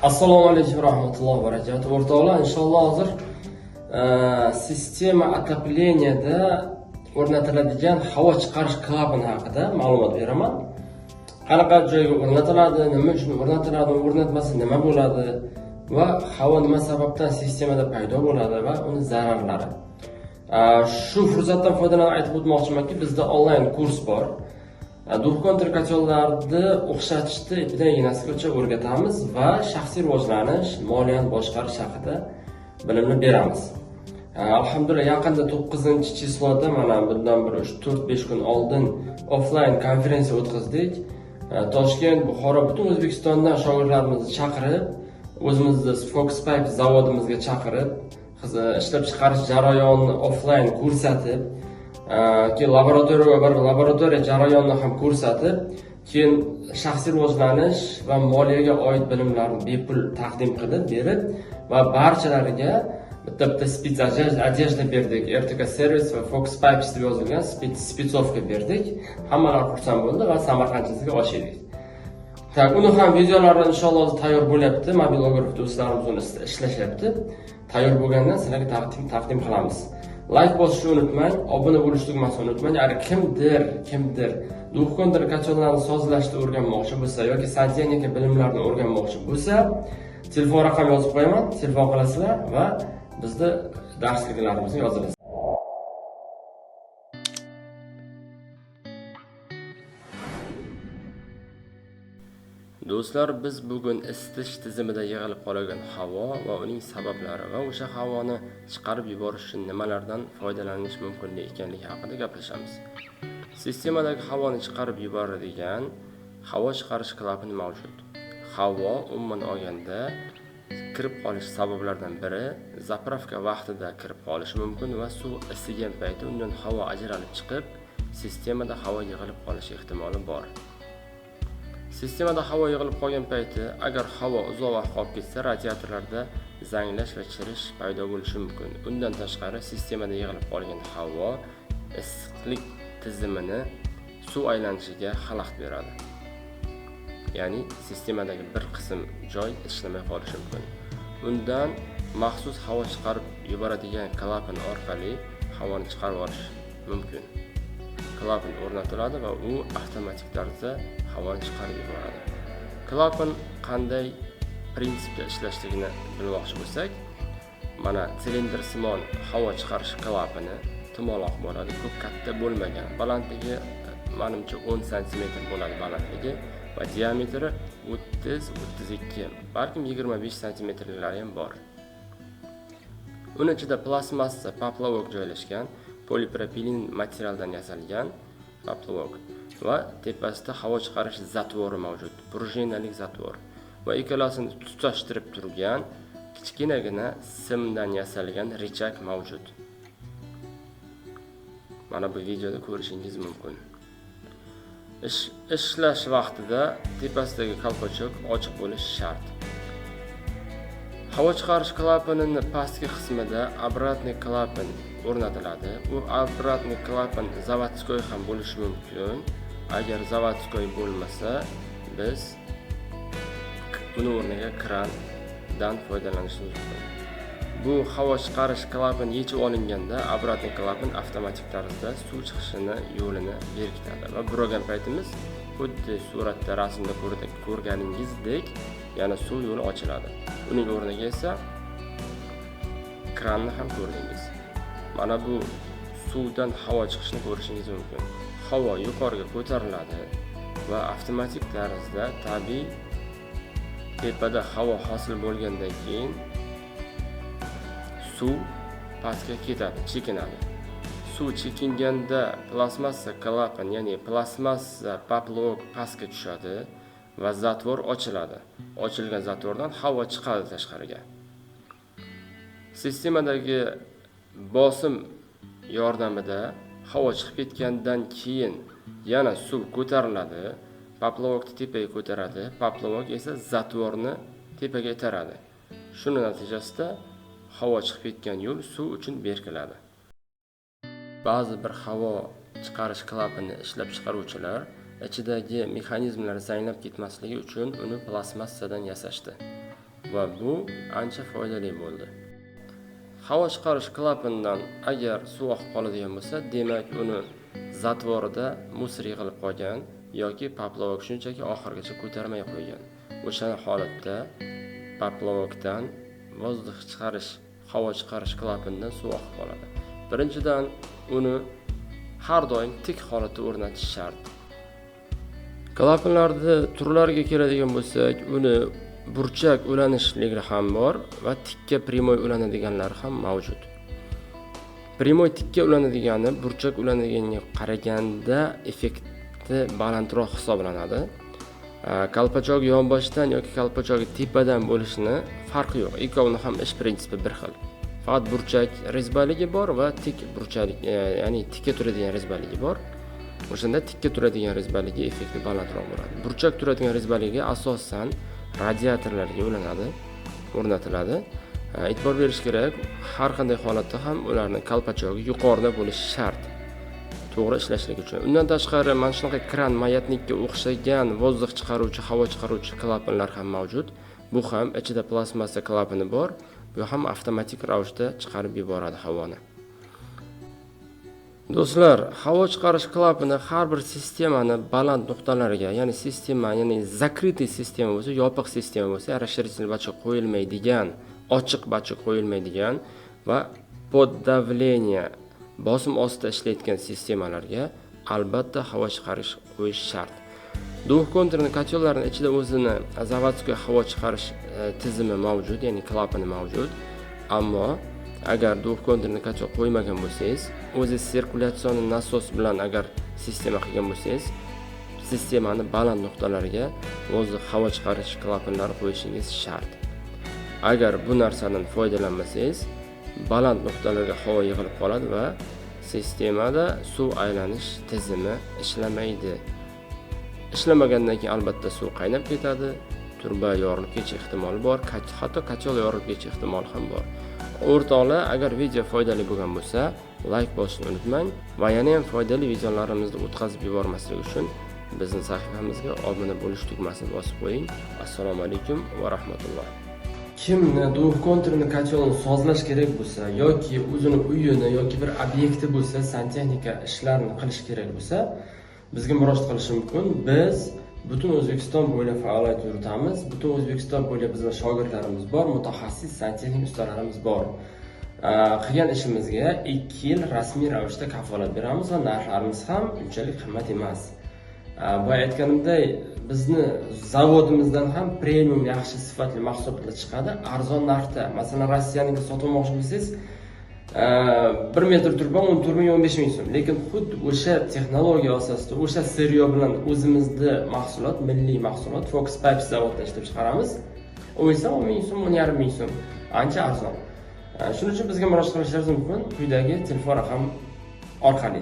Assalomu alaykum rahmatullohi va barakatuh. O'rtoqlar, inshaalloh hozir sistema отопленияda o'rnatiladigan havo chiqarish klapani haqida ma'lumot beraman. Qanaqa joyga o'rnatiladi, nima uchun o'rnatiladi, o'rnatmasa nima bo'ladi va havo nima sababdan sistemada paydo bo'ladi va uni zararlari. Shu fursatdan foydalanib aytib o'tmoqchimanki, bizda onlayn kurs bor. Duxkonter kotellarni o'xshatishni ipidan ignasigacha o'rgatamiz va shaxsiy rivojlanish, moliyani boshqarish haqida bilimni beramiz. Alhamdulillah, yaqinda 9-chisloda mana bundan bir 4-5 kun oldin offline konferensiya o'tkazdik. Toshkent, Buxoro, butun O'zbekistondan shogirdlarimizni chaqirib, o'zimizni Foxpipe zavodimizga chaqirib, ishlab chiqarish jarayonini offline ko'rsatib, keyin laboratoriya jarayonini ham ko'rsatib, keyin shaxsiy rivojlanish va moliyaga oid bilimlarni bepul taqdim qilib berib va barchalariga bitta spits одежда berdik. RTK servis va Foxpipe deb yozilgan spitsovka berdik. Hammalar xursand bo'ldi va Samarqandchisiga ochdik. Uni ham videolari inshaalloh tayyor bo'lyapti. Mobilograf do'stlarimiz uni ishlashyapti. Tayyor bo'lgandan sizlarga taqdim qilamiz. Like bosishni unutmang, obuna bo'lishni tugmasini unutmang. Agar kimdir Duxkonter kotellarni sozlashni o'rganmoqchi bo'lsa yoki santexnika bilimlarini o'rganmoqchi bo'lsa, telefon raqam yozib qo'yaman, telefon qilasizlar va bizda darsliklarimizni yozamiz. Do'stlar, biz bugun isitish tizimida yig'ilib qolgan havo va uning sabablari va o'sha havoni chiqarib yuborish uchun nimalardan foydalanish mumkin ekanligi haqida gaplashamiz. Sistemadagi havoni chiqarib yuboradigan havo chiqarish klapani mavjud. Havo umuman olganda kirib qolish sabablaridan biri zapravka vaqtida kirib qolishi mumkin va suv isigan payti undan havo ajralib chiqib, sistemada havo yig'ilib qolish ehtimoli bor. Sistemada havo yig'ilib qolgan payti agar havo uzoq vaqt qolib ketsa, radiatorlarda zanglash va chirish paydo bo'lishi mumkin. Undan tashqari, sistemada yig'ilib qolgan havo issiqlik tizimini suv aylanishiga xalaqit beradi. Ya'ni sistemadagi bir qism joy ishlamay qolishi mumkin. Undan maxsus havo chiqarib yuboradigan klapan orqali havoni chiqarib olish mumkin. Klapan o'rnatiladi va u avtomatik tarzda havoni chiqarib yuboradi. Klapan qanday prinsipda ishlashlarini bilmoqchi bo'lsak, mana silindr simon havo chiqarish klapani tumaloq bo'ladi, ko'p katta bo'lmagan. Balandligi menimcha 10 sm bo'ladi balandligi va diametri 30-32, balkim 25 sm-lari ham bor. Uning ichida plastmassa paplovok joylashgan, polipropilin materialdan yasalgan paplovok va tepasida havo chiqarish zatvori mavjud, prujinalik zatvor va ikkalasini tutashtirib turgan kichkinagina simdan yasalgan richak mavjud. Mana bu videoda ko'rishingiz mumkin. Ishlash vaqtida tepasidagi kolpochok ochiq bo'lishi shart. Havo chiqarish klapanining pastki qismida обратный klapan o'rnatiladi. U обратный klapan zavodskoy ham bo'lishi mumkin. Agar zavodskoy bo'lmasa, biz uni o'rniga krandan foydalanishimiz mumkin. Bu havo chiqarish klapan yechib olinganda обратный klapan avtomatik tarzda suv chiqishini yo'lini berkitadi va burilgan paytimiz xuddi suratda rasmda ko'rganingizdek yana suv yo'li ochiladi. Uning o'rniga esa kranni ham ko'rdingiz. Mana bu suvdan havo chiqishini ko'rishingiz mumkin. Havo yuqoriga ko'tariladi va avtomatik tarzda tabiiy tepada havo hosil bo'lgandan keyin suv pastga ketadi, chekinadi. Suv chekinganda plastmassa klapan, ya'ni plastmassa paplovok pastga tushadi va zatvor ochiladi. Ochilgan zatvordan havo chiqadi tashqariga. Sistemadagi bosim yordamida havo chiqib ketgandan keyin yana suv ko'tariladi, paplovokni tepaga ko'taradi, paplovok esa zatvorni tepaga itaradi. Shuning natijasida havo chiqib ketgan yo'l suv uchun berkiladi. Ba'zi bir havo chiqarish klapanini ishlab chiqaruvchilar ichidagi mexanizmlar zanglab ketmasligi uchun uni plastmassadan yasashdi. va bu ancha foydali bo'ldi. Havo chiqarish klapanidan agar suv oqib qoladigan bo'lsa, demak uni zatvorida musor yig'ilib qolgan yoki poplovok shunchaki oxirigacha ko'tarmay qo'ygan. O'sha holatda poplovokdan havo chiqarish klapanidan suv oqib qoladi. Birinchidan uni har doim tik holatda o'rnatish shart. Klapanlarning turlariga keladigan bo'lsak, uni burchak ulanishliklari ham bor va tikka primoy ulanadiganlari ham mavjud. Primoy tikka ulanadigani burchak ulanadiganga qaraganda effekti balandroq hisoblanadi. Kalpachok yonboshdan yoki kalpachok tepadan bo'lishini farqi yo'q. Ikkovining ham ish prinsipi bir xil. Faqat burchak rezbaligi bor va tik burchalik, ya'ni tikka turadigan rezbaligi bor. O'shanda tikka turadigan rezbaligi effekti balandroq bo'ladi. Burchak turadigan rezbaligiga asosan radiatorlarga o'rnatiladi. E'tibor berish kerak, har qanday holatda ham ularning kalpachogi yuqorida bo'lishi shart. To'g'ri ishlashligi uchun. Undan tashqari mana shunaqa kran mayatnikka o'xshagan vozdux chiqaruvchi, havo chiqaruvchi klapanlar ham mavjud. Bu ham ichida plastmassa klapani bor. Bu ham avtomatik ravishda chiqarib yuboradi havoni. Do'stlar, havo chiqarish klapani har bir sistemani baland nuqtalariga, ya'ni zakritый sistema bo'lsa, yopiq sistema bo'lsa, расширительный bachok qo'yilmaydigan, ochiq bachok qo'yilmaydigan va poddavlение bosim ostida ishlayotgan sistemalarga albatta havo chiqarish qo'yish shart. Двухконтурный kotellarning ichida o'zini zavodskiy havo chiqarish tizimi mavjud, ya'ni klapani mavjud. Ammo agar двухконтурный kotel qo'ymagan bo'lsangiz, o'zi sirkulyatsionni nasos bilan agar sistema qilgan bo'lsangiz, sistemani baland nuqtalariga o'zi havo chiqarish klapanlari qo'yishingiz shart. Agar bu narsadan foydalanmasangiz, baland nuqtalarga havo yig'ilib qoladi va sistemada suv aylanish tizimi ishlamaydi. Ishlamagandan keyin albatta suv qaynab ketadi, turba yorilib ketish ehtimoli bor, hatto kotel yorilib ketish ehtimoli ham bor. O'rtoqlar, agar video foydali bo'lgan bo'lsa, like bosishni unutmang va yana ham foydali videolarimizni o'tkazib yubormaslik uchun bizning sahifamizga obuna bo'lish tugmasini bosib qo'ying. Assalomu alaykum va rahmatulloh. Kimni двухконтурный kotelni sozlash kerak bo'lsa yoki o'zini uyini yoki bir obyekti bo'lsa, santexnika ishlarini qilish kerak bo'lsa, bizga murojaat qilishi mumkin. Biz butun O'zbekiston bo'ylab faoliyat yuritamiz. Butun O'zbekiston bo'ylab bizning shogirdlarimiz bor, mutaxassis santexnik ustalarimiz bor. Qilgan ishimizga 2 yil rasmiy ravishda kafolat beramiz va narxlarimiz ham unchalik qimmat emas. Bu aytganimday, bizni zavodimizdan ham premium yaxshi sifatli mahsulotlar chiqadi, arzon narxda. Masalan, Rossiyaniki sotmoqchi bo'lsangiz, 1 metr turba 14 ming 15 ming so'm. Lekin xuddi o'sha texnologiya asosida, o'sha seryo bilan o'zimizda mahsulot, milliy mahsulot Fox Pipes zavodida ishlab chiqaramiz. U esa 10 ming so'm, 10,5 ming so'm. Ancha arzon. Shuning uchun bizga murojaat qilishingiz mumkin quyidagi telefon raqam orqali.